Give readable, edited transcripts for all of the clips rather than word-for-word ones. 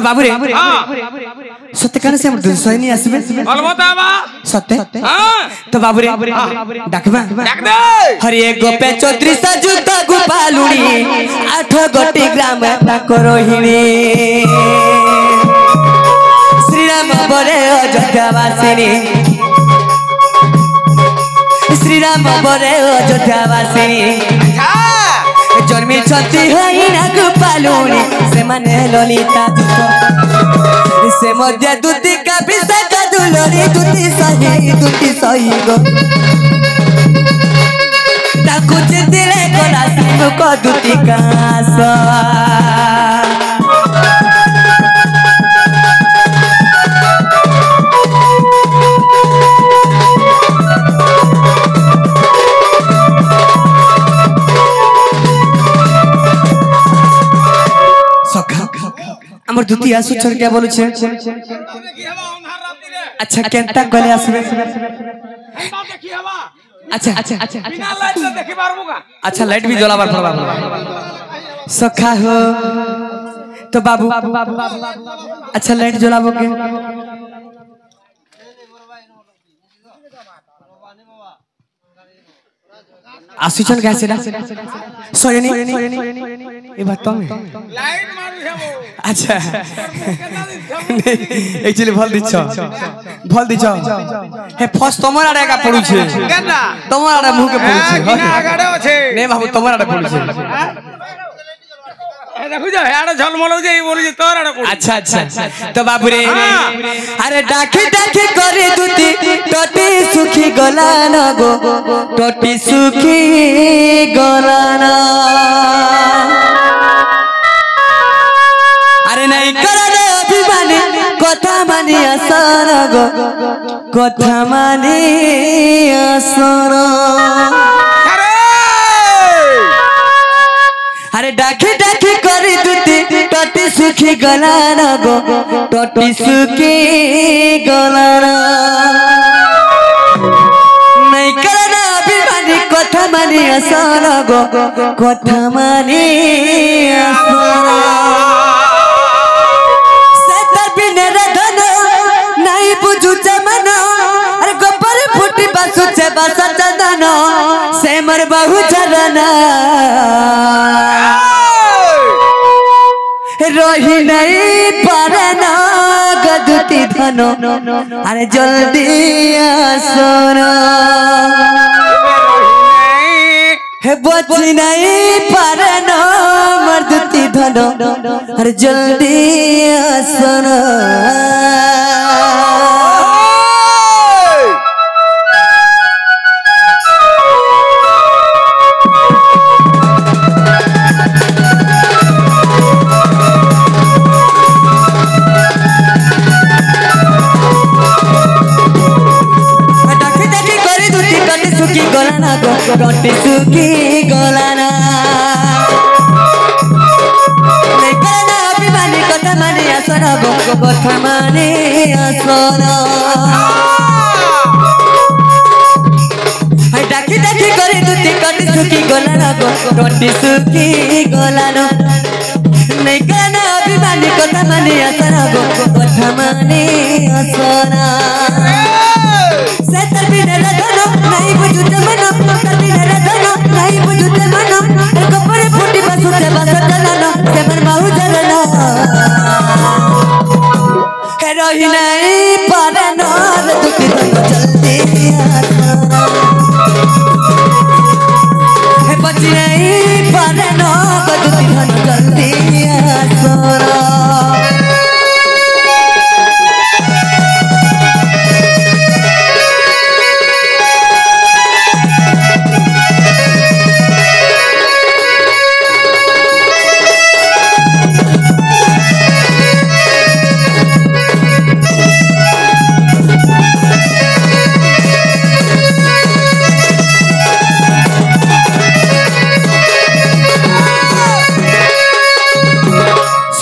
तो बाबू रे सत्य कहने से हम दूसरा नहीं आसबे सत्य तो बाबू रे डाकबा हरि एक पे 34 जुत गोपालुनी 8 गोटी ग्राम ताकरोहिणी श्री राम बरे अयोध्यावासिनी श्री राम बरे अयोध्यावासिनी जन्मी छती होइना गोपालुनी से माने ललिता दूत से मध्य दूती का विशाखा दुलरी दूती सही गो ताकू चितिले कोला सिंह को दूती कास हमर दूती आसु छोड़ के बोलु छे अच्छा केनता गले आसबे अच्छा अच्छा अच्छा बिना लाइट से देखि पारबुगा अच्छा लाइट भी जलाबार पड़बा सखा हो तो बाबू अच्छा लाइट जलाबोगे आसुचन कैसे ना सोयनी ये बात तो में लाइट मारू है वो अच्छा एक्चुअली भल दिछ हे फर्स्ट तमर आडे का पडु छे केना तमर आडे मुह के पडु छे बिना आगाडे छे नै बाबू तमर आडे पडु छे ए देखु जा आडे झलमल जे बोलु जे तोर आडे पडु अच्छा अच्छा तो बाबू रे अरे डाके डाके करे दूती टटी सुखी गला न गो टटी सुखी गला न अरे नहीं करे अभिमानी कथा मानी असर गो कथा मानी असर अरे डाके डाके करे दूती टटी सुखी गला न गो टटी सुखी गला न नहीं करे अभिमानी कथा मानी असर गो कथा मानी असर से मर बहु चरना रही नहीं पारना गदुती धनो अरे जल्दी आसना हे बची नहीं पारना मर्दुती धनो अरे जल्दी आसना टटी सुखी गलाना लेकना अभिमानी कथा माने आसर गो कथा माने आसर हाय डाकी डाकी करे दूती टटी सुखी गलाना गो टटी सुखी गलाना लेकना अभिमानी कथा माने आसर गो कथा माने आसर से तर बिना धनो नहीं बुझुते मनो तर बिना धनो नहीं बुझुते मनो कपड़े फूटी बसुते बसतलानो से मन बहु जलना हे रही नहीं पारना दुखी तो जल्दी हे बची नहीं पारना दुखी तो जल्दी आसरा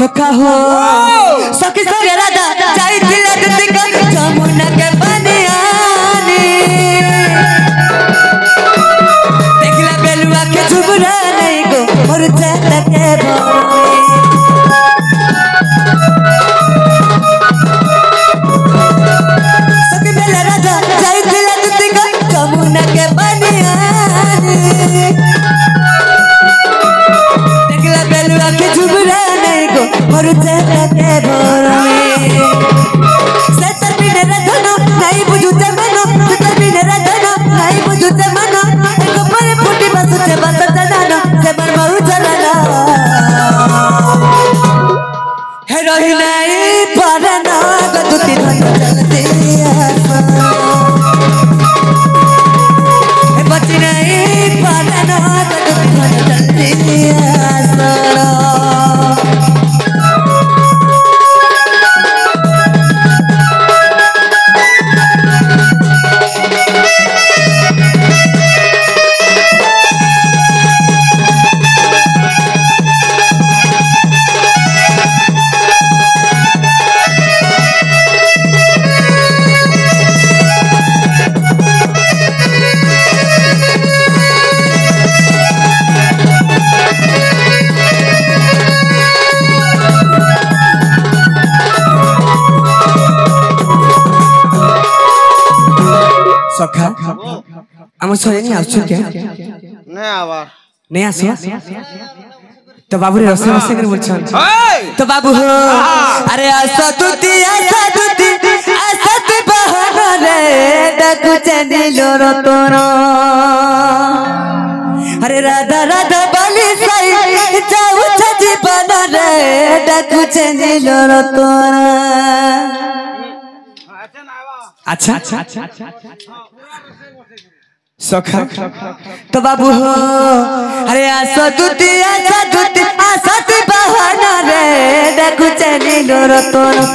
सखा हो सखी संगे राधा जाई दिले दूती का जमुना के बनियानी देखला बेलुआ के झुबरा नहीं गो और चल के भोरे से के भोरे से तरबिन रखनो नहीं बुझुते मनो से तरबिन रखनो नहीं बुझुते मनो एको पर फुटी बसते बसते जानो से बरमरु चलना हे रही नहीं परना गदुती धन चलती हे बची नहीं परना गदुती धन चलती सखा हम सोए नहीं आछो क्या नहीं आवा नहीं आसो तो बाबू रे रसे रसे कर बोलछन तो बाबू हो अरे आसा तुती बहाना रे डकु चंदिलो रतनो अरे राधा राधा बाली साई जाऊ छजी बना रे डकु चंदिलो रतनो अच्छा सखा तो बाबू हो अरे आसा तुती बहाना रे डकु चंदिलो रतनो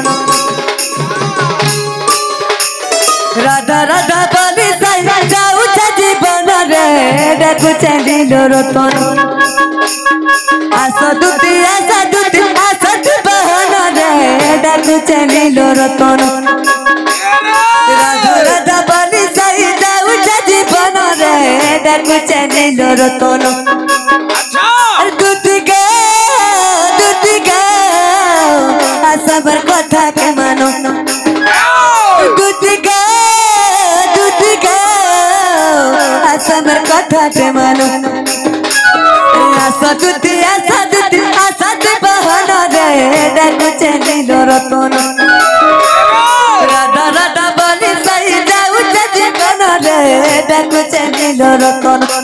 राधा राधा बाली साई जाऊ छजी बना रे डकु चंदिलो रतनो आसा तुती बहाना रे डकु चंदिलो रतनो राधा राधा बाली साई जाऊ छजी बना रे डकु चंदिलो रतनो दूती गा आसा बर कथा के मानो दूती गा आसा बर कथा के मानो आसा दूती बहाना रे डकु चंदिलो रतनो राधा राधा बाली साई जाऊ छजी बना रे डकु चंदिलो रतनो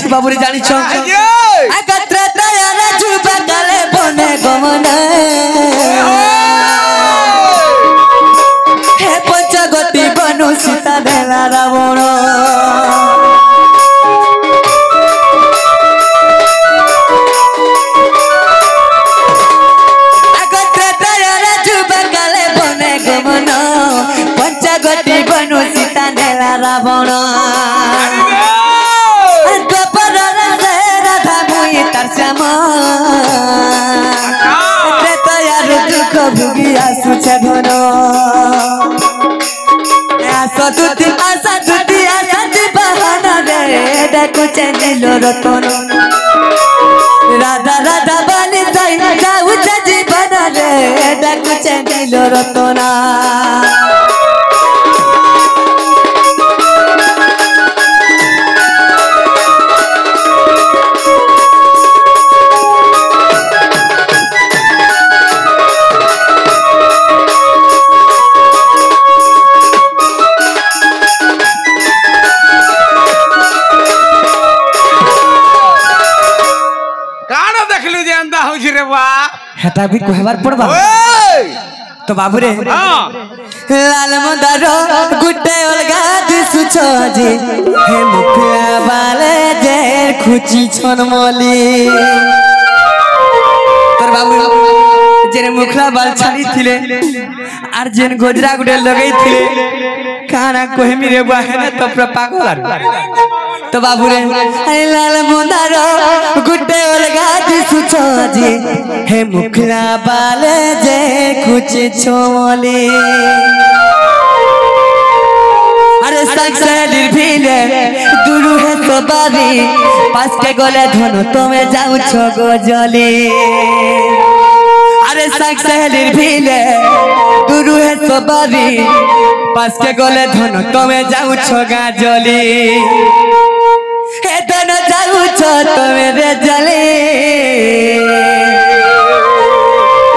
बाबू रे जानी छो अकत्र तयार जुबा गले बने गमन हे पंचगति बनु सीता देला रावण अकत्र तयार जुबा गले बने गमन पंचगति बनु सीता देला रावण दुख भुगी आसुछे घन आशा तुती बहाना रे डकु चंदिलो रतनो राधा राधा बाली साई जाऊ छजी बना रे डकु चंदिलो रतनो हेटा भी कहबार पड़बा तो बाबू रे लाल मंदारो गुड्डे अलगा दिसु छजी हे मुखिया बाले जे खुची छन मली तोर बाबू जेने मुखला बाल छाड़ी थिले आर जेन गोजरा गुडे लगई थिले काना कोहमी रे बाहेना तो प्र पागल तो बाबू रे लाल मंदारो गुड्डे अलगा दिसु छजी हे मुखला बाले जे खुची छमली अरे संसारिर भिले दूर है सबारी पास के गले धन तुम्हें जाऊ छगो जली अरे संसारिर भिले दूर है सबारी पास के गले धन तुम्हें जाऊ छगा जली हे धन जाऊ छो तुम्हें रे जली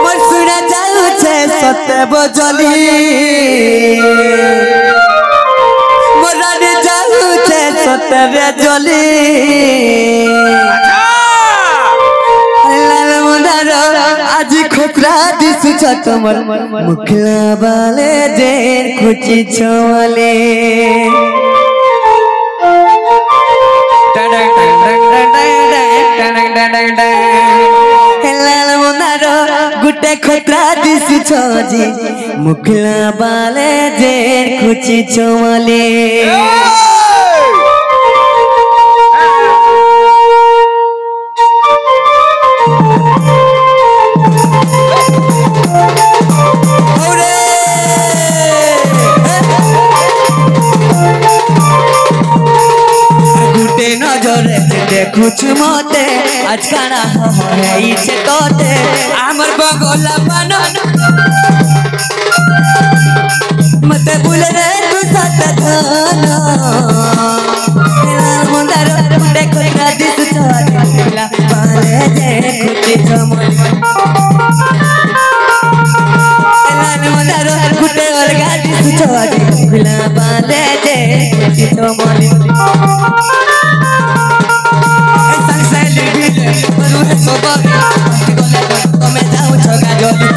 मोर सुना जाऊ छे सत्य बजली सतरे जली आज खोकरा दिसु छ तमर मुखला बाले देर खुची छवाले लाल मुनारो गुटे खोकरा दिसु छ जी मुखला बाले देर खुची छवाले कुछ मोते आज काना है इसे तोते आमर बगोला बनो मते भूले रे तू सत धनो मुंडारो देखो गादी तू छोला पाले जे कुटी चमन मुंडारो कुटे और गादी तू छोला पाले जे कुटी चमन तुम्हें जाऊ छगा जली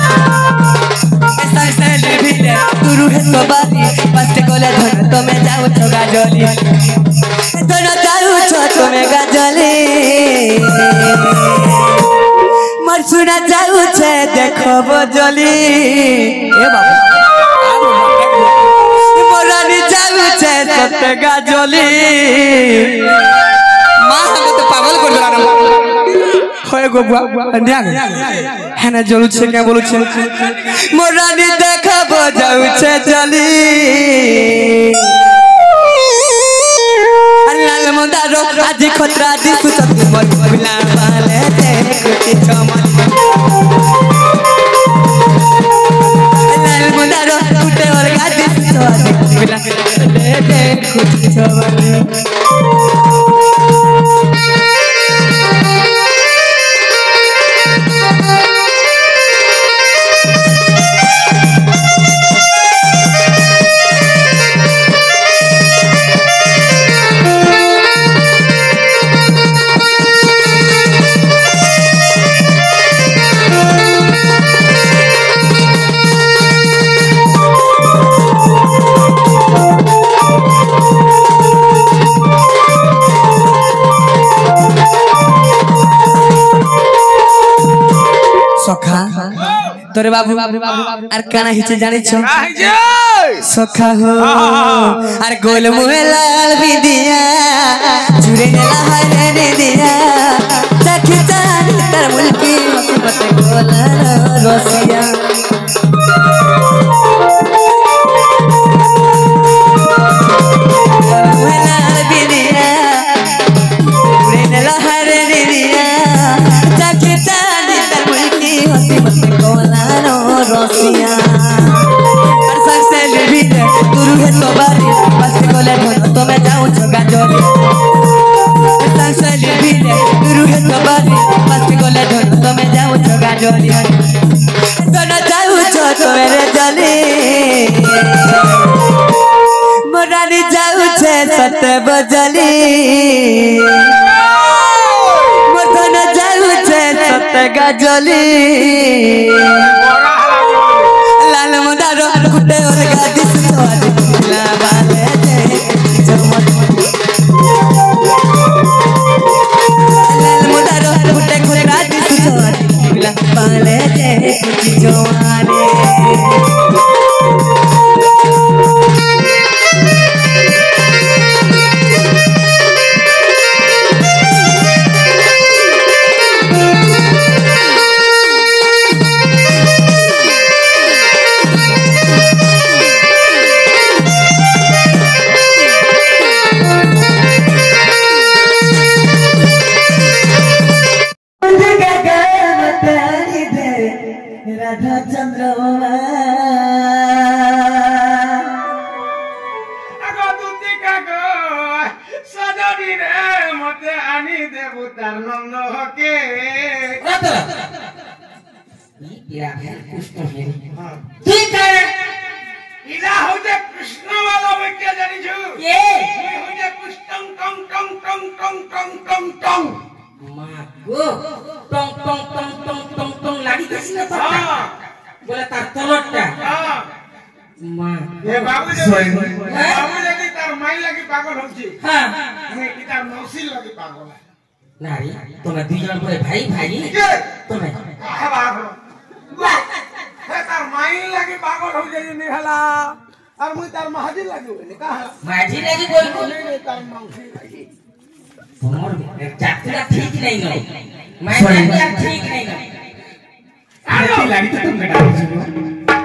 गुरु है सबारी पास कोले धन तुम्हें जाऊ छगा जली धन जाऊ छ तुम्हें गजली मर सुना जाऊ छे देखो बजली ए बाबा मोरानी जाऊ छे सत्य गजली मां हम तो पागल कर दिला होय गो अंधिया है ना जलू छे क्या बोलू छे मोरानी देखब जाऊ छे जली लाल मुंडारो आज खतरा दिसु सब मोर भुला पाले देखती चमन लाल मुंडारो टूटे और गादी सब भुला देखती चमन तोरे बाबू आर काना हिचे जाने छो सखा हो आर गोल मुहे लाल बिदिया जुरे नेला हाय रे दिया सखी जानी तर मुल्की मत गोला रसिया मुहे लाल बिदिया जुरे नेला हाय रे दिया सखी जानी तर मुल्की मत गोला रसिया और सबसे लिबिले गुरु है सबारी बस कोले धन तुम्हें जाऊं छगा जली सबसे लिबिले गुरु है सबारी बस कोले धन तुम्हें जाऊं छगा जली धन जाऊं छ तुम्हें जली मोरानी जाऊं छे सत्य बजली मोर धन जाऊं छे सत्य गजली लाल मुंडारो कुटे और गादी सुवादी ला बाले जे जमत लाल मुंडारो कुटे कुटे गादी सुवादी ला बाले जे जवाने রাধা চন্দ্রমা আগো দুতি কাগো সজনি রে মতে আনি দেবু তার নন্দ হকে ঠিক আছে ইলা হইতে কৃষ্ণ বালা বইকে জানিছু এ হইতে কৃষ্ণ টং টং টং টং টং টং টং মা গো টং টং টং টং টং টং লাগিতেছিল তো বলে তার তলরটা মা এ বাবু যদি তার মাই লাগি পাগল হচ্ছে হ্যাঁ আমি কি তার নসিল লাগি পাগল নারী তোমরা দুইজন করে ভাই ভাই তোমরা তার মাই লাগি পাগল হয়ে যাই নি হলা আর মুই তার মাঝি লাগি বলে কাহা মাঝি লাগি বল তার মাউসি লাগি তোমার চাকরিটা ঠিক নাই না মাঝি ঠিক নাই না আর কি লাগি তো তুমি ডাকছো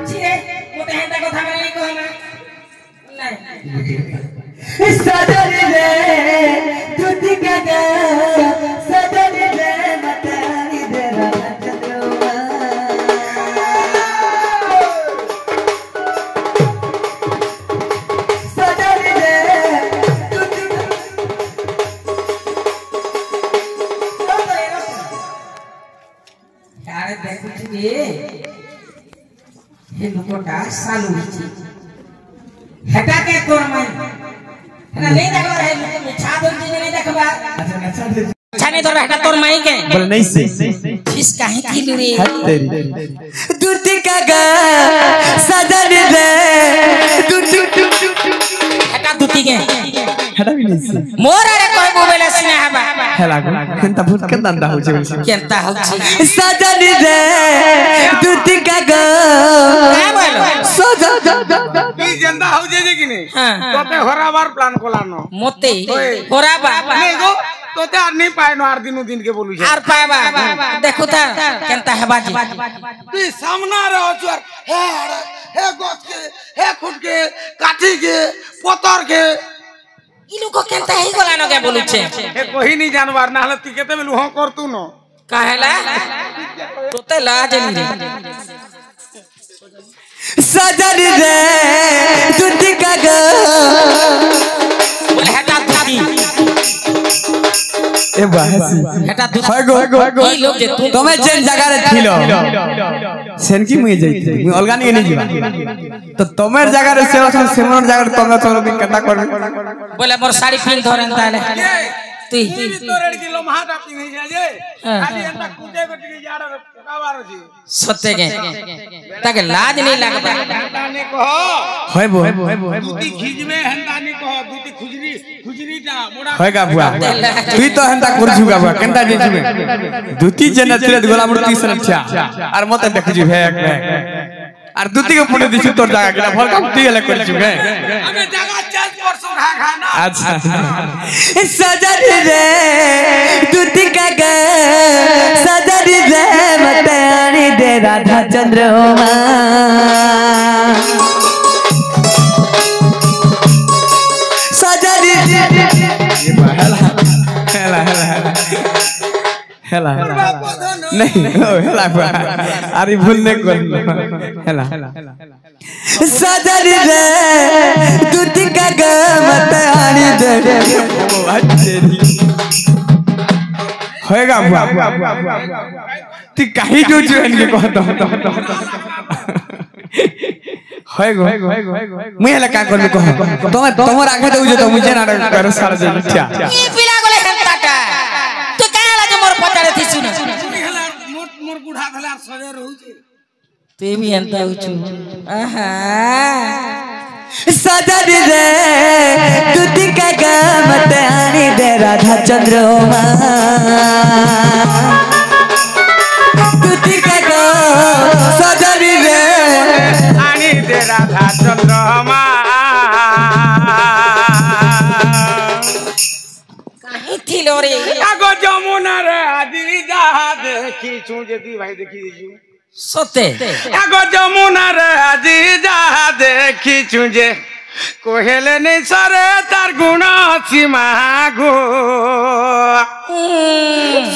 ছিরে কোতে হেতা কথা মানে কই না নাই সদরে রে তুতি কাগা সদরে রে মতানি দে রাধা চন্দ্রমা সদরে রে তুতি আরে দেখুছি রে হে লোকটা সালু হইছে হেটা কে তোর মান না নেই দেখো রে মিছা বলছি নেই দেখবা ছানে তোর হেটা তোর মাই কে बोले नहीं से किस काहे की रे तेरी दूती कागा सजन रे दूती हेटा दूती के हटा भी नहीं से मोर रे कोई बोले स्नेह बा हेला को केंता भूत के दंदा हो जेबे केंता होछि सजन रे दूती कागा का बोलो কি জেন্দা হউ যে কি নে তোতে হরাবার প্ল্যান কোলানো মতে হরাবা নে গো তোতে আর নি পাইনো আর দিনু দিন কে বলু আর পাবা দেখো তা কেনতা হেবাজি তুই সামনা রে অচু আর হে গছ কে হে খুট কে কাঠি কে পতর কে ই লোক কেনতা হেই গলানো কে বলুছে হে কহিনি জানবার না হলে তুই কেতে বলু হ করতু ন কাহেলা তোতে লাজ নি सजन रे दूती कागा बोले हेटा दूती ए बाहसी हेटा दूती হয় গো ई लोग जे तू তুমি যেন জায়গারে ছিল সেন কি মুই যাইতি মুই অলগা নিয়ে নি যাবা তো তোমার জায়গারে সেমন জায়গারে তোমরা চলো দিন কেটা করবে बोले मोर साड़ी पिन धरन ताले তুই তোরের কি লমহাটা পিনি যায় যে খালি এন্টা কুটে গটি যাড় কাবার আছে সত্যি কে তাকে লাজ नहीं লাগবা তানে কহ হয় বো দুটি খিজবে হেন্তানি কহ দুটি খুজরিটা মোড়া হয় গা বুয়া তুই তো হেন্তা করছু গা বুয়া কেনতা দিছিবে দুটি জেনা ছিলে গোলা মুড়ি সরছা আর মতে দেখুজি হে এক আর দুটি কে পড়ে দিছু তোর জায়গা কেটা ভল কাম তুই এলা করছু হে আমি জায়গা চেঞ্জ করছু ঘা না আচ্ছা सजन रे दूती कागा सजन रे मतानी दे राधा चंद्रमा सजन रे हेला नहीं हेला अरे भूल नहीं कर हेला सजन रे दूती कागा मतानी दे होएगा बुआ तू कहीं जो जो इनके कहता होएगा मुझे हला का करबे कह तोमर आगे दउ जे तो मुझे ना कर सारा जे अच्छा ई पिला गोले हंताटा तू काहे लागे मोर पचारे थी सुन मोर बुढ़ा भला सजे रहू छे तू भी हंता होछु आहा सजन रे दूती कागा मतानी दे राधा चंद्रमा दूती कागा सजन रे आनी दे राधा चंद्रमा काहे थिलो रे আগো যমুনা রে আদি যা দেখিছু যদি ভাই দেখি দিছু সতে আগো যমুনা রে আদি যা দেখিছু যে কোহেলে নেই সরে তার গুণ সীমা গো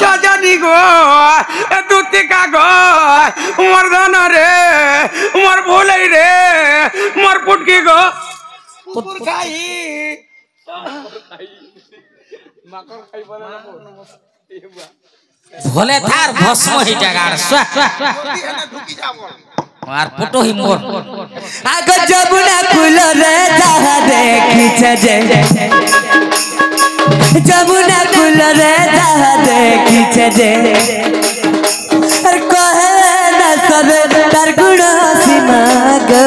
সজনী গো দুতি কাগো मोर धन रे मोर भूलै रे मोर पुटकी गो कुकुर खाई भोले थार भस्म ही जगाड़ स्वा আর ফটো হি মোর आगो जमुना कुल रे जहा देखी जे जमुना कुल रे जहा देखी जे अर कहे न सब तार गुण सीमा गो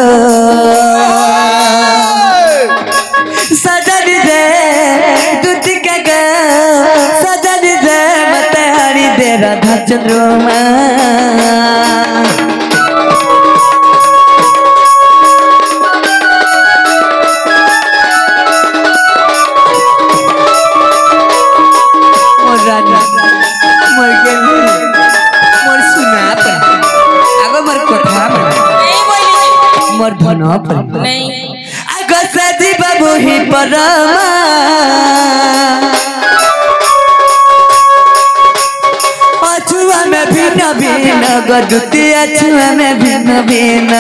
सजन दे दूती के गो सजन दे मते हरी दे राधा चंद्रमा मोर धनो पर नहीं आगो सदी बाबू ही परमा अछुआ में भिन्न भिन्न गदुती अछुआ में भिन्न भिन्न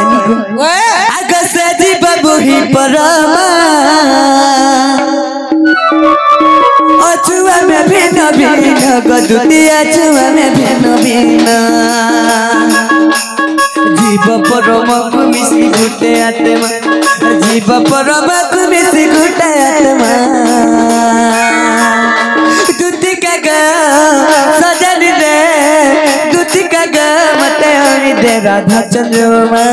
आगो सदी बाबू ही परमा अछुआ में भिन्न भिन्न गदुती अछुआ में भिन्न भिन्न जीव परम को मिसी गुटे आत्मा जीव परम को मिसी गुटे आत्मा दूती का गा सजन दे दूती का गा मते हरि दे राधा चंद्रमा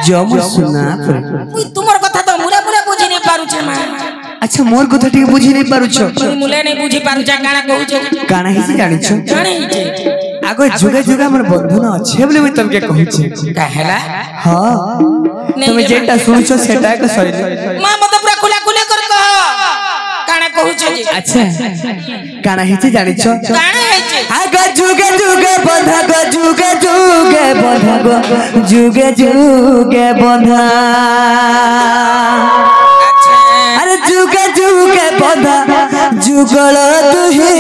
जमर सुना तुमर कथा तो मुरे मुरे बुझी नहीं पारु छ मा अच्छा मोर कथा ठीक बुझी नहीं पारु छ मुले नहीं बुझी पारु छ काना कहू छ काना ही जानि छ जानि छ आगो जुगे जुगे हमर बंधन अच्छे बोले मैं तुमके कहू छ काहेला हां तुम जेटा सुन छ सेटा के सही मां मत पूरा खुला खुले कर कह काना कहू छ अच्छा काना ही जानि छ काना है छ आगो जुगे जुगे बंधा गो जुगे जुगे बंधा गो जुगे जुगे बंधा अरे जुगे जुगे बंधा जुगल तुही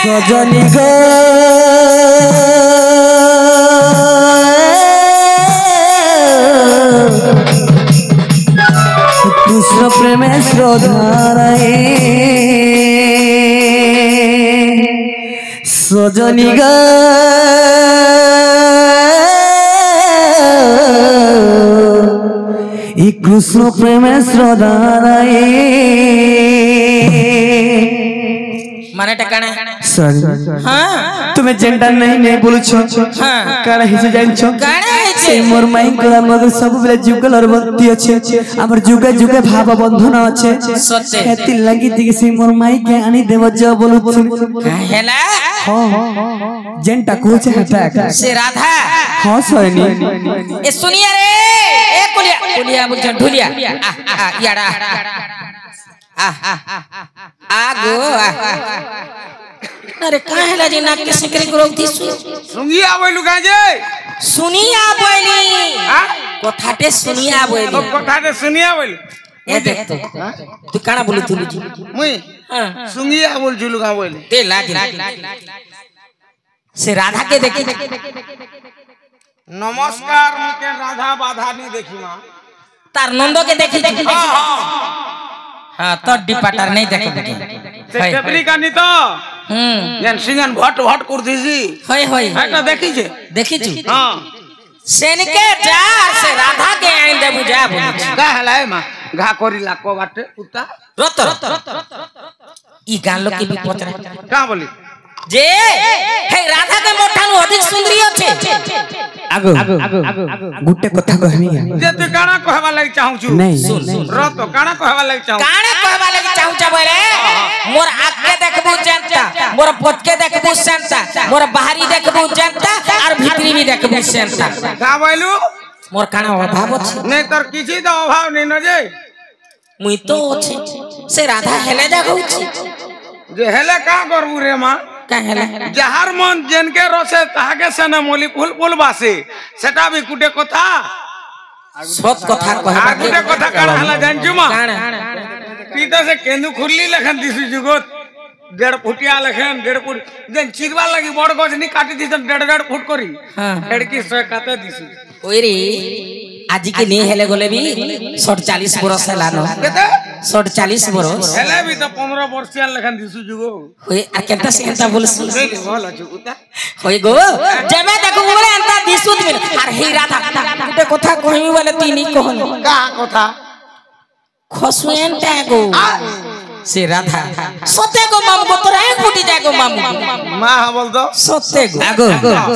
सजनी गो कृष्ण प्रेम श्रद्धारे सजनी ग कृष्ण प्रेम श्रद्धारे माने टकाना सॉरी हां तुम्हें जेंडर नहीं बोलु छ हां काना हिसे जान छ काना है से मोर माई गला मगर सब बेले जुगल और भक्ति अच्छे हमर जुगे जुगे भाव बंधन अच्छे सत्य खेती लगी दिगे से मोर माई के आनी देव ज बोलु काहेला हां जेंटा कोचे हटा से राधा हां सोनी ए सुनिया रे ए कुलिया कुलिया बोल ढुलिया याड़ा आगो अरे काहेला जे नाक के सिकरी करौती सुंगी आबैलु गाजे सुनिया बोली कथाटे सुनिया बोली कथाटे सुनिया बोली ए देख तू काना बोली तू मुई हां सुंगी आबोल जुलु गा बोली ते लागी से राधा के देखी नमस्कार मुके राधा बाधा नहीं देखी मां तार नंदो के देखी हां हां हां तो डिपाटर नहीं देखे से टेपरी का नहीं तो यान सिंगन भट भट कर दीजी होय होय हटा देखी छे हां सेनके जार से राधा के आइन दे बुझा बोली का हलाय मां घा कोरी लाको बाटे पुता रत ई गान लोग के भी पचरा का बोली जे हे राधा के मोठानु अधिक सुंदरी আছে आगो गुटे कथा कहमी जे तू काना कहबा लागि चाहू छु नहीं सुन र तो काना कहबा लागि चाहू काने कहबा लागि चाहू छ बोले मोर आँख के देखबू जनता मोर पट के देखबू संता मोर बाहरी देखबू जनता और भीतरी भी देखबू संता का बोलू मोर काना अभाव अछि नहीं तोर किछि तो अभाव नहीं न जे मुई तो अछि से राधा हेले देखू छी जे हेले का करबू रे मां का हेले जहार मन जनके रसे ताहाके सने मोली फुल फुल बासे सेटा भी कुटे कथा सब कथा आ कहबा कुटे कथा काना हला जानजु मा काना पीता से केंदु खुरली लखन दिसु जुगत 1.5 फुटिया लखन 1.5 फुट जन चिरवा लगी बड़ गछ नि काटी दिस 1.5 फुट करी हां लड़की से काते दिसु ओइ रे आज के नहीं हेले गोले भी 40 बरस लानो केते 40 बरस हेले भी तो 15 वर्षिया लखन दिसु जुगो होय आ केनता से केनता बोलसु बोल जुगुता होय गो जेबे देखू बोले अंता दिसुत में और हे राधा कुटे कथा कहमी बोले तीनी कहन का कथा खसुएन टागो से राधा सते गो माम को तोरा एक फुटी जागो माम मां बोल दो सते गो आगो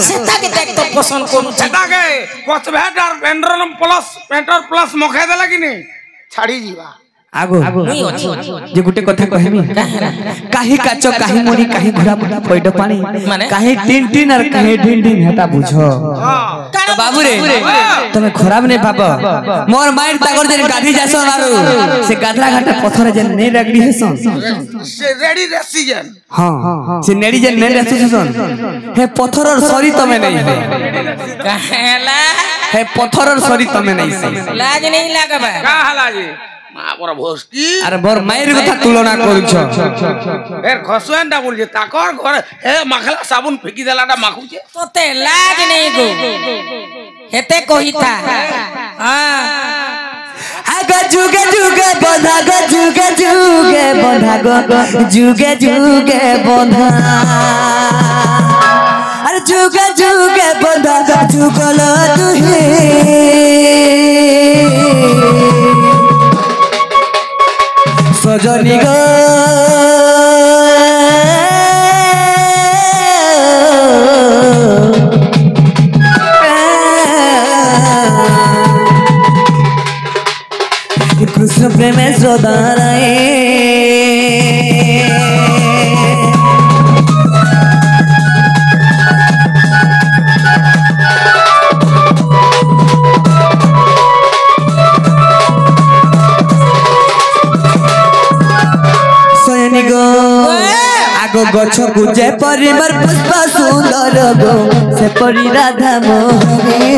सेता के देख तो पसंद करू छी सेटा के कोच भेट और पेंटर प्लस मखे देला कि नहीं छाड़ी जीवा आगो मुई अछि जे गुटे कथा कहमी काहे काचो काहे मोरी काहे घोड़ा मुटा पइड पानी माने? काहे टिन टिन और काहे ढिन ढिन हेता बुझो हां तो बाबू रे तमे खराब नहीं पाबो मोर माइंड तागर जे गाधी जासो मारू से गाधला घाटा पत्थर जे नहीं रगड़ी हेसन से रेडी रेसिजन हां से नेड़ी जे नहीं रेसिजन हे पत्थर और सरी तमे नहीं है कहला हे पत्थर और सरी तमे नहीं से लाज नहीं लागबा का हला जी मां पर भोसकी अरे मोर माइर कथा तुलना करू छ फेर खसुएन डा बोल जे ताकर घर हे मखला साबुन फेकी देलाडा माखू जे तोते लाज नहीं गो हेते कहिता हां आगा जुगे जुगे बंधा गो जुगे जुगे बंधा गो जुगे जुगे बंधा अरे जुगे जुगे बंधा गो जुगल तुहे सजनी गो कृष्ण प्रेम श्रोताराए आगो गछ गुजे परिमर पुष्प सुंदर गो से परी राधा मोहरे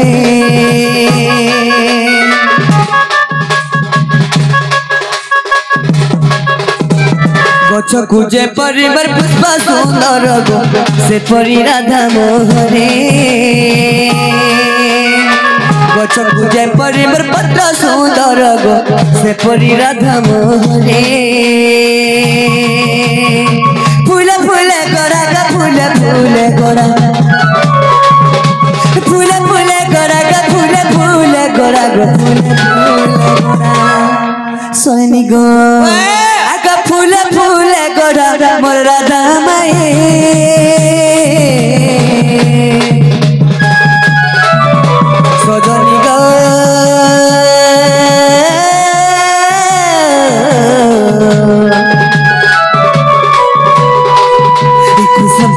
गछ गुजे परिमर पुष्प सुंदर गो से परी राधा मोहरे गछ गुजे परिमर पत्र सुंदर गो से परी राधा मोहरे फूले फूले गोरा का फूले फूले गोरा फूले फूले गोरा का फूले फूले गोरा गो फूले फूले गोरा सोनी गो आका फूले फूले गोरा मोर राधा माए सजनी गो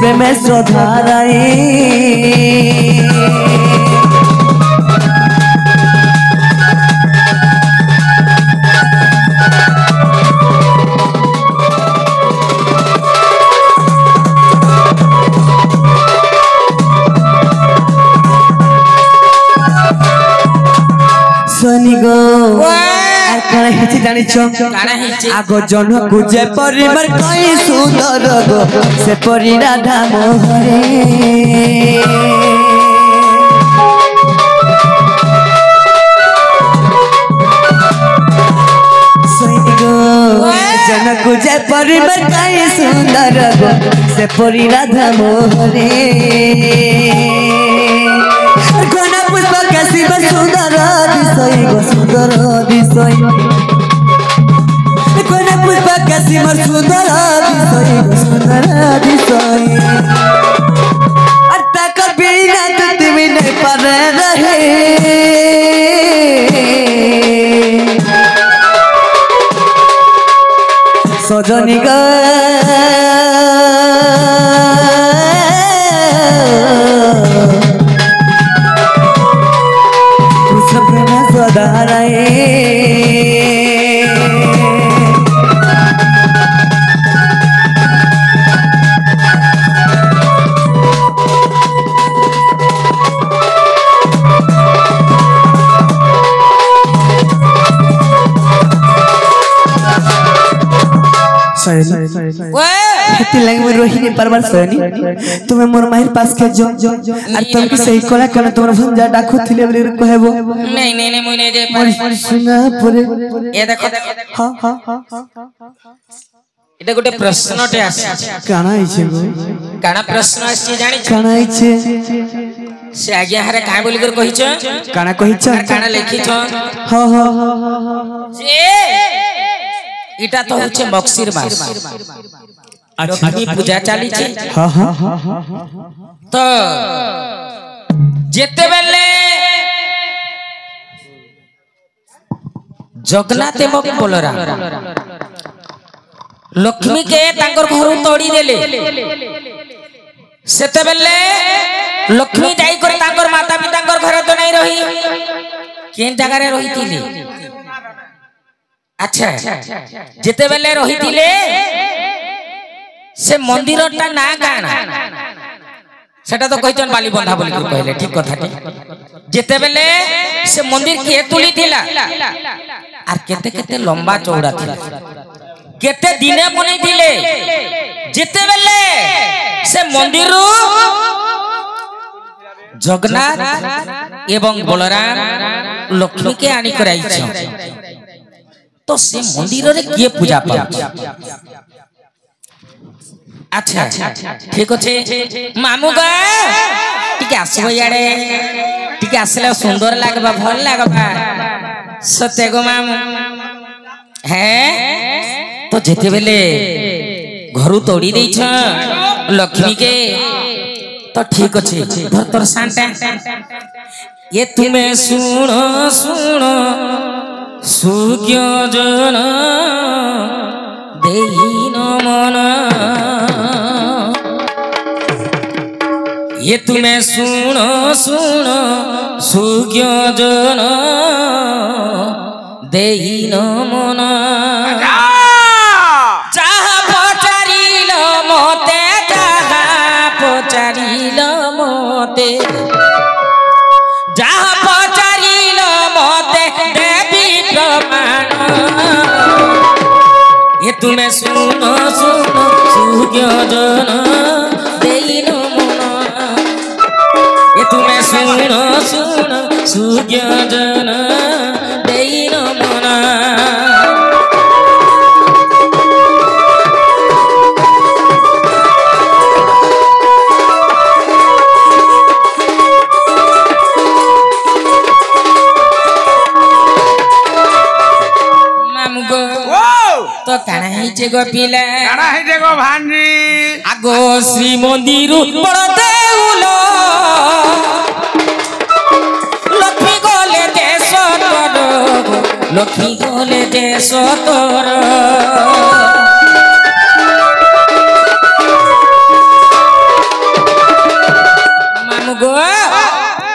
प्रेम श्रोधाराए सोनी गो काना हिची जानी छो काना हिची आगो जन गुजे परिमर कई सुंदर गो से परी राधा मोहरे सोनी गो जन गुजे परिमर कई सुंदर गो से परी राधा मोहरे घना पुष्प कैसी सुंदर दिसई गो सुंदर दिसई घना पुष्पा कैसी मर सुंदर दिसोई अट्टा कर बिना तो तुम नहीं पर रहे सजनी गा में रोहिणी परवर सनी तुम्हें मोर माहिर पास के जो और तुम की सही कोला कोला तुम्हारा भंजा डाकू थिले बले कहबो नहीं नहीं नहीं मुने जे सुना पुरे ए देखो हां हां हां এটা গোটে প্রশ্নটে আছে কানা আইছে গো কানা প্রশ্ন আসছে জানি কানা আইছে সে আগে হারে কাই বলি করে কহিছ কানা কহিছ আর কানা লিখিছ हां हां যে এটা তো হচ্ছে মকসির মাস লক্ষ্মী পূজা চালিছে हां हां তো যেতে বেলে জগন্নাথ এবং বলরাম लक्ष्मी के तांकर घर तोड़ी देले सेते बेले लक्ष्मी जाई कर तांकर माता पिता घर तो नहीं रही केन जगह रे रही थिले अच्छा जेते बेले रही थिले से मंदिरटा ना गाना सेटा तो कहिचन बाली बंधा बोली को कहले ठीक कथा ठीक जेते बेले से मंदिर के तुली थिला आर केते केते लंबा चौड़ा थिला केते दिने बनै थिले जेते बेले से मंदिर जगन्नाथ एवं बलराम लक्ष्मी के आनी कराई छ तो से मंदिर रे के पूजा पाठ अच्छा ठीक अछि मामू गा टिके आसबो याडे टिके आसले सुंदर लागबा भल लागबा सत्य गो मामू हैं तो जेते बेले घर तोड़ी दे लक्ष्मी के तो ठीक अच्छे धर तोर सांटा ये तुम्हें सुनो सुनो सुज्ञ जन देहीन मन ये तुम्हें सुनो सुनो सुज्ञ जन देहीन मन पचारिल मते जहाँ पचारिल मते देवी प्रमाण ये तुम्हें सुनो सुनो सुज्ञ जन देइन मन ये तुम्हें सुनो सुनो सुज्ञ जन देइन मन तो काना हिचे गो पिला काना हिचे गो भांजी आगो श्री मंदिर बड़ देउल लक्ष्मी गोले देश तोर लक्ष्मी गोले देश तोर मामू गो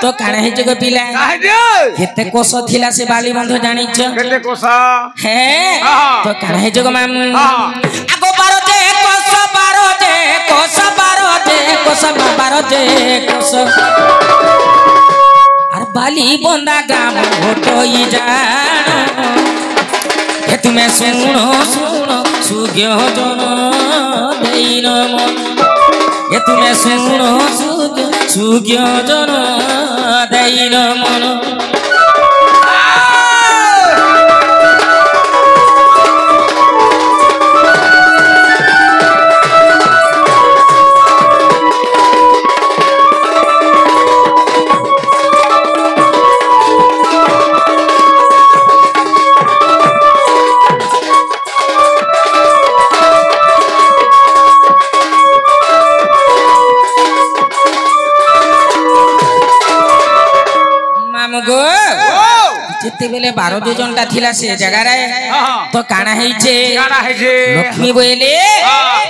तो काना हिचे गो पिला केते कोस थिला से बाली बंध जानि छ केते कोस है तो काना हिचे गो मामू आगो बारो जे कोस बारो जे कोस बारो जे कोस बारो जे कोस अर बाली बंदा गाम होटोई जान हे तुम्हें सुनो सुनो सुज्ञ जन देइन मन ये तुम्हें सुनो सुज्ञ जन देइन मन যেতে বেলে 12 যোজনটা থিলা সে জায়গায় তো কানা হইছে লক্ষ্মী বইলে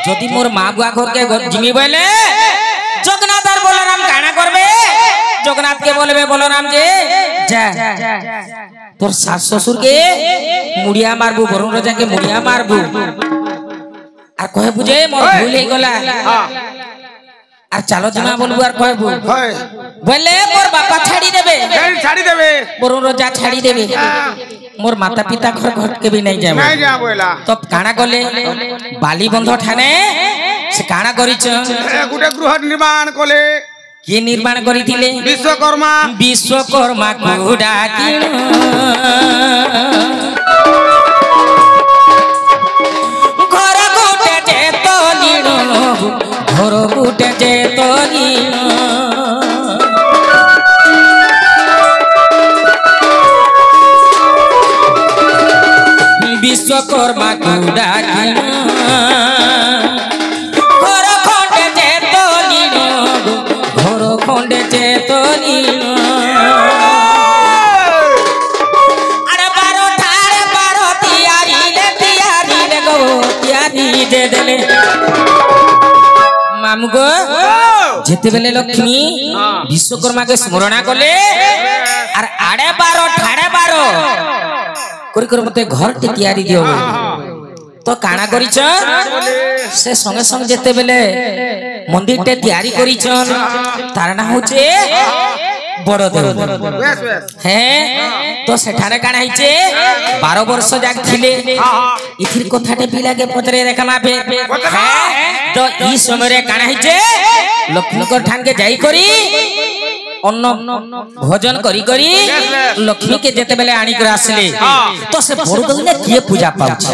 যদি মোর মা বুয়া ঘরকে জিমি বইলে জগন্নাথ আর বলরাম কানা করবে জগন্নাথ কে বলবে বলরাম যে যা তোর শাশ শ্বশুর কে মুড়িয়া মারবু বরুণ রাজাকে মুড়িয়া মারবু আর কহে বুঝে মোর ভুল হয়ে গলা আর চালো জিমা বলবু আর কহে বলে মোর বাপা ছাড়ি দেবে বরুণ রাজা ছাড়ি দেবে মোর মাতা পিতা ঘর ঘর के भी नहीं जाबो तब काना गले बाली बंध ठाने से काना करिछ गुटे गृह निर्माण कले के निर्माण करिथिले विश्वकर्मा को डाकिन घर गुटे जे तो नीण घर गुटे जे तो नीण विश्वकर्मा को डाकिन घर खंडे जे तो नीण घर खंडे जे तो नीण अरे बारो ठाड़े बारो तियारी ले गो तियारी दे देले मामू गो जेते बेले लक्ष्मी विश्वकर्मा के स्मरणा कले और आड़े बारो ठाड़े बारो कर मते घर टे तैयारी दियो तो काना करिछ से संगे संग जेते बेले मंदिर टे तैयारी करिछ तार ना होचे बड़ देव हैं तो सेठारे काना हिचे 12 वर्ष जाक थिले इथिर कथाटे पिलागे पतरे रेखमा पे हैं तो ई समय रे काना हिचे लक्ष्मीकर ठान के जाई करी अन्न भोजन करी करी लक्ष्मी के जेते बेले आनी कर आसले तो से बरदले किए पूजा पाउछ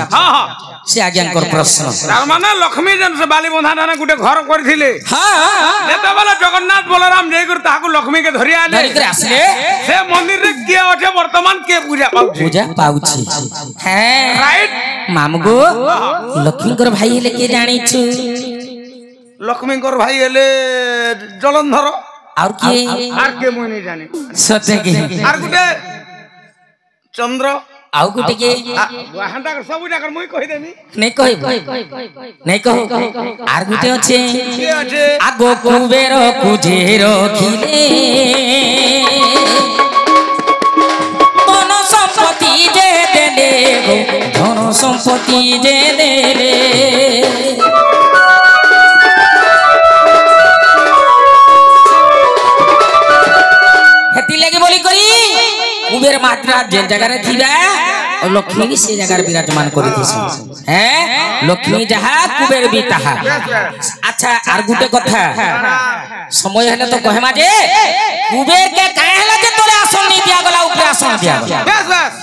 से आज्ञाकर प्रश्न तार माने लक्ष्मी जन से बाली बंधा दाना गुटे घर करथिले जेते बेले जगन्नाथ बलराम जय कर ताकू लक्ष्मी के धरि आसले से मंदिर रे के अठे वर्तमान के पूजा पाउछ हैं राइट मामगो लक्ष्मीकर भाई ले के जानी छु लक्ष्मीकर भाई हेले जलंधर और के मुई नहीं जाने सत्य के आर गुटे चंद्र आउ गुटे के हंता सब जाकर मुई कहि देनी नहीं कहो आर गुटे अछि आगो कुबेर कुजेर खिले धन संपत्ति जे देले धन संपत्ति जे देले कुबेर मात्रा जे जगह रे थिबा और लक्ष्मी भी से जगह विराजमान करी थी हैं लक्ष्मी जहा कुबेर भी तहा अच्छा आर गुटे कथा समय हेले तो कहे माजे कुबेर के काहे हेले जे तोरे आसन नहीं दिया गला ऊपर आसन दिया बस बस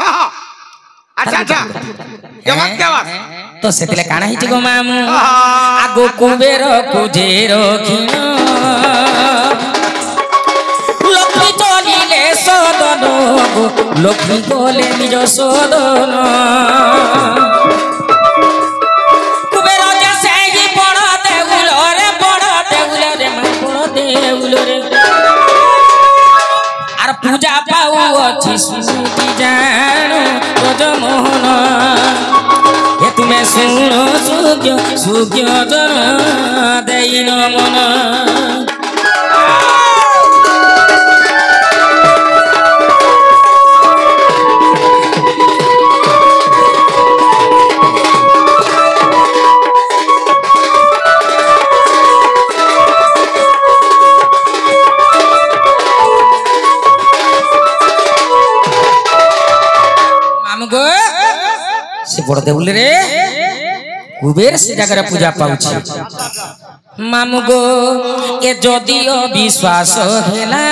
हां हां अच्छा क्या बात तो सेतले काना हिची गो मामू आगो कुबेर कुजेर खिनो लक्ष्मी बोले निज सोदन कुबेर जैसे ही बड़ देउल रे बड़ देउल रे आर पूजा पाऊ अछि सुति जानो रोज मोहन ए तुमे सुनो सुग्य जन देइन मन बड़ देउल रे कुबेर से जगह पूजा पाउछ मामू गो ए जदियो विश्वास हेला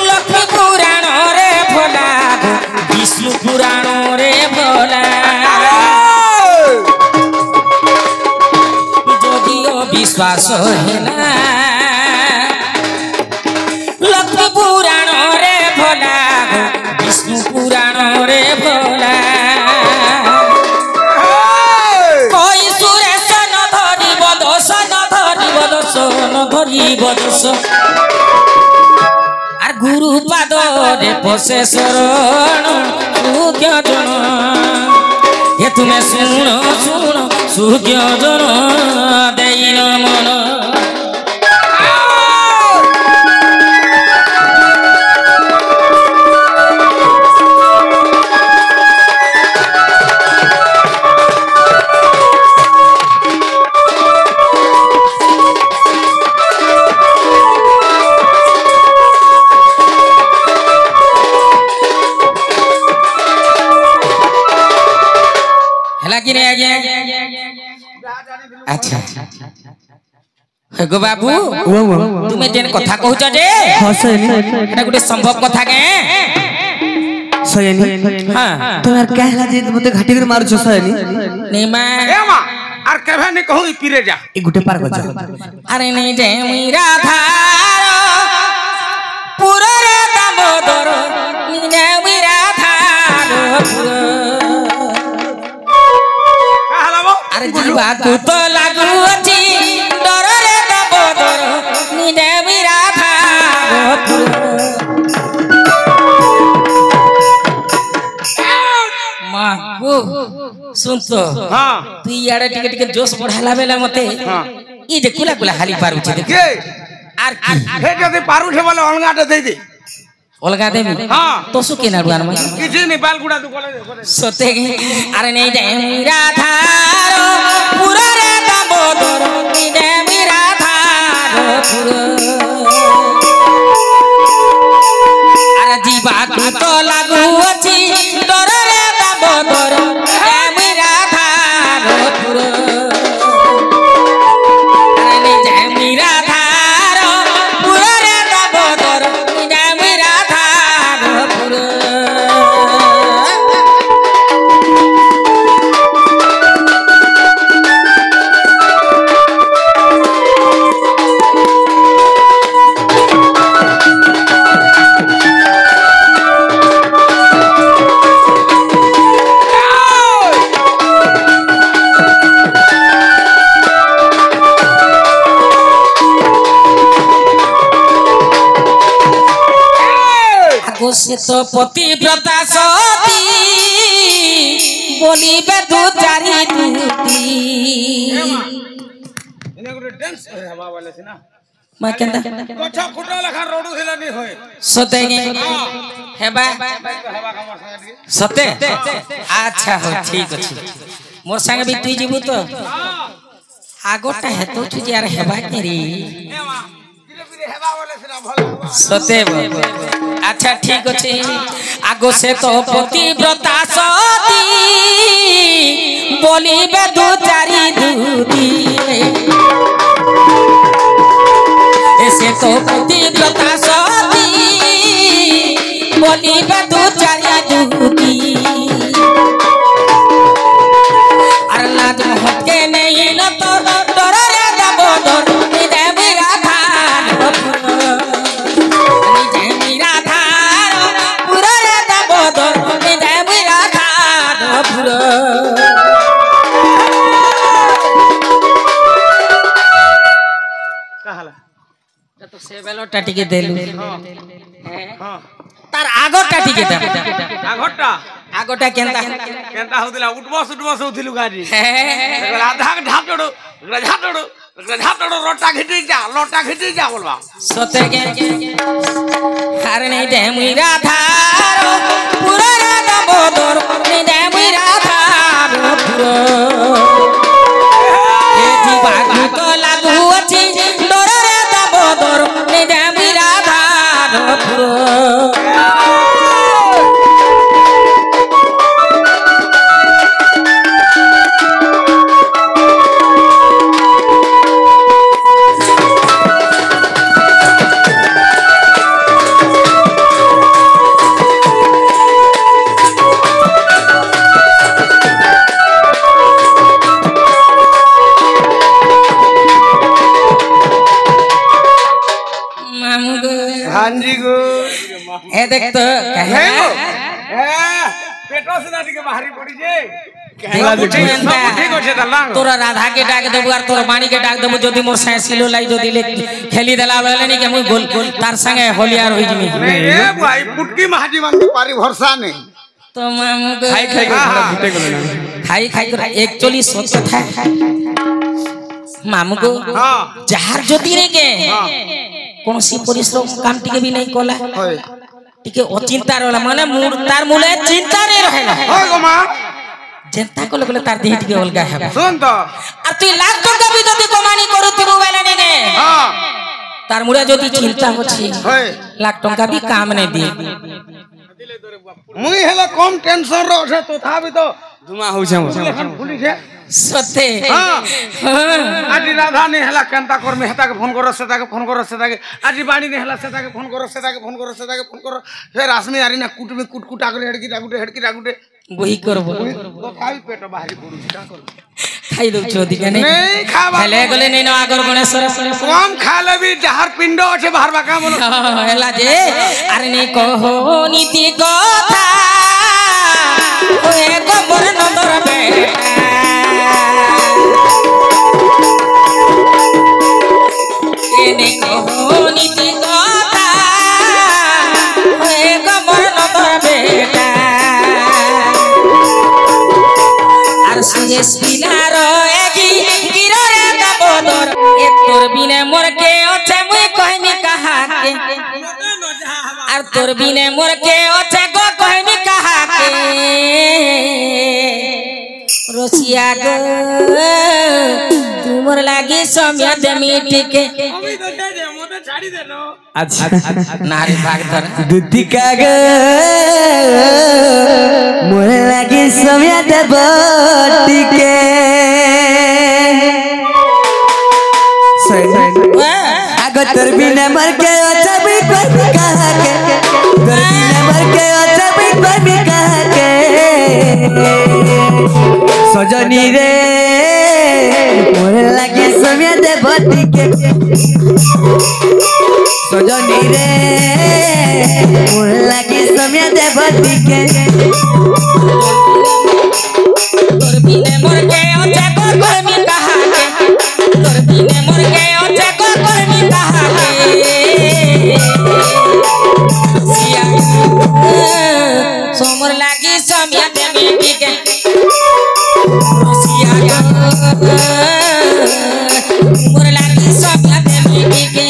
लक्ष्मी पुराण रे भोला विष्णु पुराण रे भोला जदियो विश्वास हेला लक्ष्मी पुराण रे भोला विष्णु पुराण रे भोला कोई सुरेश न धरिब दोष न धरिब दोष न করিব দোষ আর গুরু পাদরে পশে শরণ সুজ্ঞ জন এ তুমি শুণ শুণ সুজ্ঞ জন দেই মন अच्छा गो बाबू तुम्हें जेन कथा कहूच जे एटा गुटे संभव कथा के सयनी हां तोर कहला जे मते घाटी कर मारछ सयनी नहीं मां ए मां आर केभे ने कहू पीरे जा ए गुटे पार कर जा अरे नहीं जे मीरा धार पुरो रे दामोदर नी मीरा धार पुरो अरे जीवा तू तो लागू अछि डर रे दामोदर नी मीरा धार मां वो सुन तो हां तू याडे टिके टिके जोश बढ़ाला बेला मते हां ई जे कुला कुला हाली पारू छे देख के आर की हे जदी पारू छे बोले अलगाटे दे दे अलगा देबी हां तो सु के नाडुआर में किछि नहीं बाल गुडा तू बोले सोते अरे नहीं दे मीरा धार पूरा रे दामोदर नी दे मीरा धार पूरा अरे जीवा तू तो लागू अछि डर रे दामोदर नी मीरा धार पूरा अरे नहीं दे मीरा धार पूरा रे दामोदर नी दे मीरा धार पूरा से तो पतिव्रता सती बोलिबे दू चारी दूती इने गुटे डांस हवा वाले से ना मैं केंदा कोछा फुटा लखा रोडू हिला नहीं होय सतेगे हेबा हवा खबर संगे सते अच्छा हो ठीक अछि मोर संग भी तुई जीबू तो आगोटा हेतो तू यार हेबा केरी ए मां धीरे धीरे हवा वाले से ना भल सते अच्छा ठीक अछि आगो से तो पतिव्रता सती बोलिबे दू चारी दूती ऐसे तो पतिव्रता सती बोलिबे दू चारी दूती अरे लाज मोहत के नहीं न तो डर रे दामोदर नी दे मीरा धार नी दे मीरा धार पूरा रे दामोदर नी दे मीरा धार पूरा कहला तो से बेलोटा टिके देलु हां तार आगोटा टिके दे आघटा आगोटा केंता होदिला उठबस उथिलु गाड़ी आधा ढाटड़ो रोटा घिटी जा बोलबा सते के हारे नहीं दे मीरा धार पूरा रे दामोदर नहीं दे मीरा धार पूरा ए जीवा तो लागू अछि डर रे दामोदर नहीं दे मीरा धार पूरा ए देख तो पेटो से ना के बाहरी पड़ी जे सब ठीक होछे दला तोरा राधा के डाक देबो और तोरा वाणी के डाक देबो जदी मोर साइसिलो लाई जदी ले खेली देला बेले नहीं के मुई गोल तार संगे होलियार होई जिमी ए भाई पुटकी महाजी मान के पारी भरोसा नहीं तो मामू खाई खाई के फुटे गेलो ना खाई कर एक्चुअली सोच था मामू को जहार जदी रे के कोनसी परिश्रम काम टिके भी नहीं कोला टिके अचिंता रहला माने तार मूले चिंता नहीं रहेला होय गो मां जनता को लगले तार देह टिके अलगा है सुन तो আর তুই লাখ টাকা বি যদি কমানি করুতিবু বেলা নেগে তার মুড়ে যদি চিন্তা হচ্ছে লাখ টাকা বি কাম নাই দি মুই হেলা কম টেনশন রছে তথাপি তো ধুমা হউছে পুলিশে সত্যি আজি রাধা নে হেলা কান্তা করমে হেতাকে ফোন করো সেটাকে ফোন করো সেটাকে আজি বাড়ি নে হেলা সেটাকে ফোন করো সেটাকে ফোন করো সেটাকে ফোন করো ফের আসমি আরি না কুটমি কুটকুট আগরে হেডকি ডাগুটে বহি করব তো খাই পেট বাহারি পড়ুছি কা করব খাই দউ চোদি কেনে नहीं खावा হেলে গলে নেই না আগর গণেশ্বর कम खा लेबी जहर पिंड আছে বাহার বাকা বলো হেলা যে আরে নি কহো নীতি কথা ওয়ে গোবর নন্দর বেটা এনে কহো নীতি কথা ওয়ে গোবর নন্দর বেটা আর সুজেশ বিনার এগি গিররে গাবদর এ তোর বিনে মোর কে আছে মুই কইনি কাহাকে আর তোর বিনে মোর কে আছে গো কইনি কাহাকে রসিয়া গো तुमर लागी समय दे मिटिके अभी तो दे दे मोते छाड़ी दे लो अच्छा नारी भाग धर दुधी का ग मोर लागी समय दे बटिके आगो तोर बिना मर के अच्छा भी कोई कहा के तोर बिना मर के अच्छा भी कोई कहा के सजनी रे मोर लागी समय दे बटिके सजनी रे मोर लागी समय दे बटिके तोर बिने मोर के अच्छा को कोई कहा के तोर बिने मोर के अच्छा को कोई कहा के सिया सोमर लागी समय दे मिटिके सिया मोर लागी समय दे मिटिके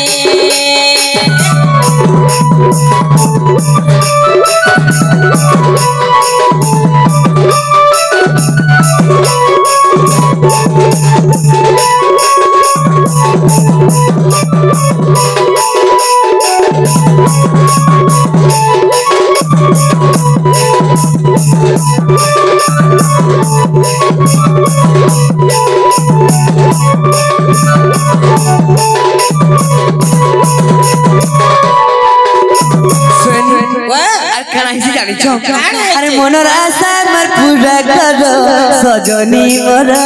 अरे मनर आशा मर पूरा करो सजनी मोरा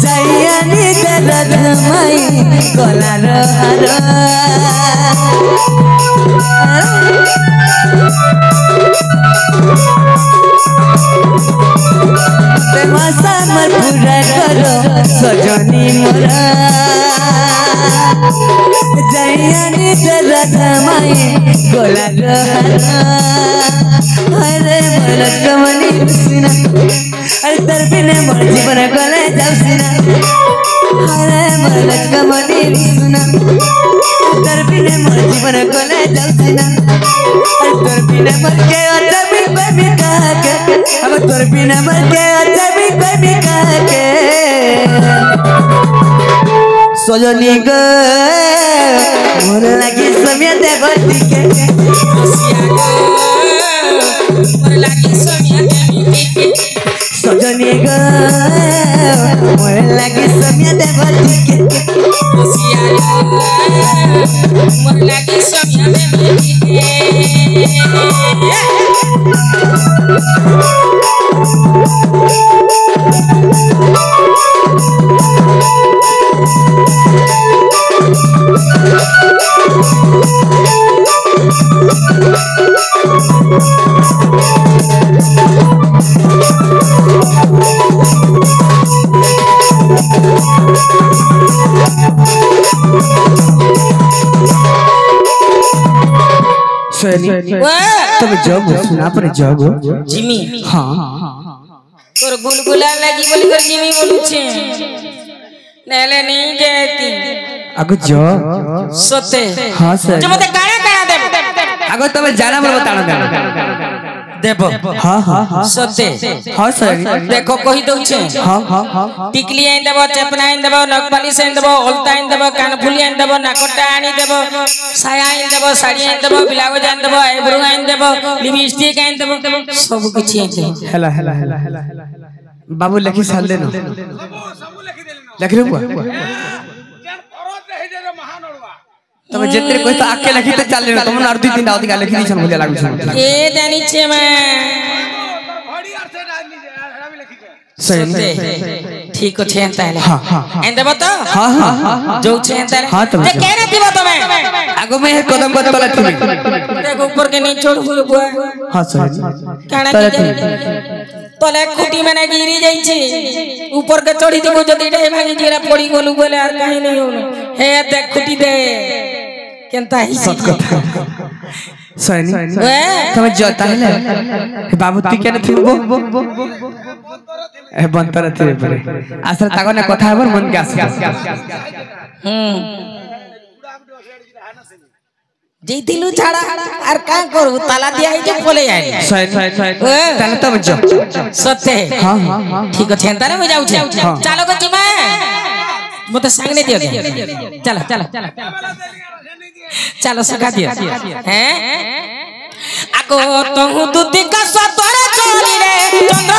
जाइयानी तेरा धमाई गलार आशा मर पूरा करो सजनी मोरा जाइयानी तेरा धमाई गलार अरे मरत कमनी सुना अरे तर बिना मोर जीवन गले जाउसिना अरे मरत कमनी सुना तर बिना मोर जीवन गले जाउसिना अरे तर बिना मर के अच्छा भी कोई कहा के अब तर बिना मर के अच्छा भी कोई कहा के सजनी गो मोर लागी समय दे बटिके मोर लागी समय दे मिटिके सजनी गो मोर लागी समय दे बटिके मोर लागी समय दे मिटिके सैनी तब जब सुना पर जब जिमी हां तोर गुलगुला लगी बोली कर जिमी बोलू छे नेले नहीं कहती अगो जब सते हां सर जो मते काना काना दे अगो तब जाना बोल बताना देबो हां हां सते हां सर देखो कहि दउ छे हां हां हां टिकली आइन देबो चपना आइन देबो नखपालिश आइन देबो ओलता आइन देबो कानफुली आइन देबो नाकोटा आनि देबो साया आइन देबो साड़ी आइन देबो ब्लाउज आइन देबो आईब्रो आइन देबो लिपस्टिक आइन देबो सब कुछ आइन देबो हेला बाबू लेखी साल देनो लिख रे बुआ तब जेतरे कोई तो आके लिखी तो चल रे तुम आर 2-3 दावती का लिखी दिछन बोले लागु छ ए जानी छे मैं सही ठीक छे ताले हां हां एन देबो तो हां हां जो छे ताले हां तब ते केने दिबो तमे आगो में कदम को तला थी देखो ऊपर के नहीं छोड़ बुआ हां सही काना की तले खुटी माने गिरी जाई छी ऊपर के चढ़ी दिबो जदी डे भागी जीरा पड़ी गोलू बोले यार काहे नहीं होनो हे देख खुटी दे केनता ही सत कथा सही तब जता है बाबू ती केने थी ए बंतर थी परे आसर ताको ने कथा हबर मन के आस जे दिलु छाड़ा और का करू ताला दिया है जो बोले आई सही ताले तब जो सत्य हां हां ठीक है तारे में जाऊ छे चलो को जिमा मते संग ने दियो चलो चलो चलो सखा दियो हैं आको तो दुती का सतरे चोरी रे चंद्र